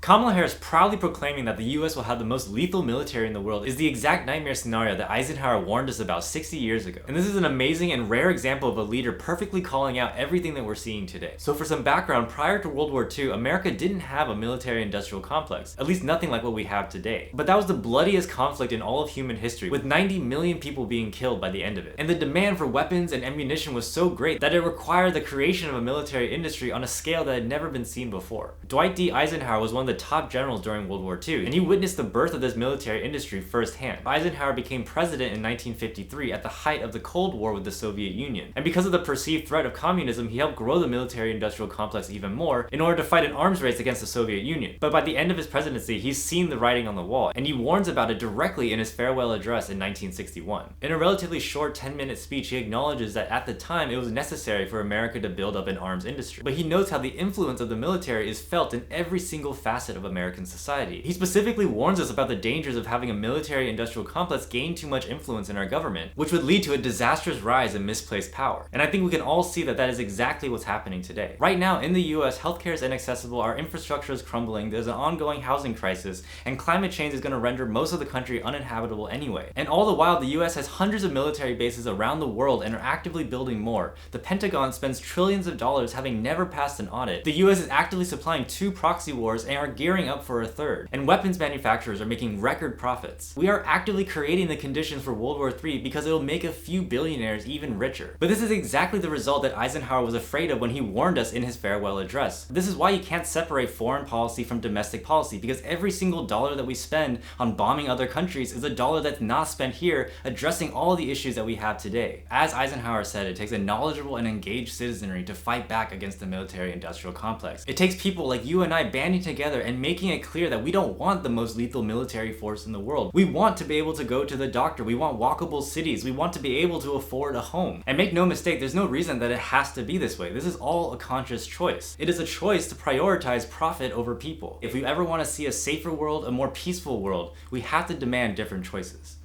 Kamala Harris proudly proclaiming that the US will have the most lethal military in the world is the exact nightmare scenario that Eisenhower warned us about 60 years ago. And this is an amazing and rare example of a leader perfectly calling out everything that we're seeing today. So for some background, prior to World War II, America didn't have a military-industrial complex, at least nothing like what we have today. But that was the bloodiest conflict in all of human history, with 90 million people being killed by the end of it. And the demand for weapons and ammunition was so great that it required the creation of a military industry on a scale that had never been seen before. Dwight D. Eisenhower was one of the top generals during World War II, and he witnessed the birth of this military industry firsthand. Eisenhower became president in 1953 at the height of the Cold War with the Soviet Union. And because of the perceived threat of communism, he helped grow the military-industrial complex even more in order to fight an arms race against the Soviet Union. But by the end of his presidency, he's seen the writing on the wall, and he warns about it directly in his farewell address in 1961. In a relatively short 10-minute speech, he acknowledges that at the time it was necessary for America to build up an arms industry. But he notes how the influence of the military is felt in every single facet of American society. He specifically warns us about the dangers of having a military-industrial complex gain too much influence in our government, which would lead to a disastrous rise in misplaced power. And I think we can all see that that is exactly what's happening today. Right now in the US, healthcare is inaccessible, our infrastructure is crumbling, there's an ongoing housing crisis, and climate change is going to render most of the country uninhabitable anyway. And all the while, the US has hundreds of military bases around the world and are actively building more. The Pentagon spends trillions of dollars having never passed an audit. The US is actively supplying 2 proxy wars and are gearing up for a 3rd. And weapons manufacturers are making record profits. We are actively creating the conditions for World War III because it will make a few billionaires even richer. But this is exactly the result that Eisenhower was afraid of when he warned us in his farewell address. This is why you can't separate foreign policy from domestic policy, because every single dollar that we spend on bombing other countries is a dollar that's not spent here addressing all the issues that we have today. As Eisenhower said, it takes a knowledgeable and engaged citizenry to fight back against the military-industrial complex. It takes people like you and I banding together and making it clear that we don't want the most lethal military force in the world. We want to be able to go to the doctor. We want walkable cities. We want to be able to afford a home. And make no mistake, there's no reason that it has to be this way. This is all a conscious choice. It is a choice to prioritize profit over people. If we ever want to see a safer world, a more peaceful world, we have to demand different choices.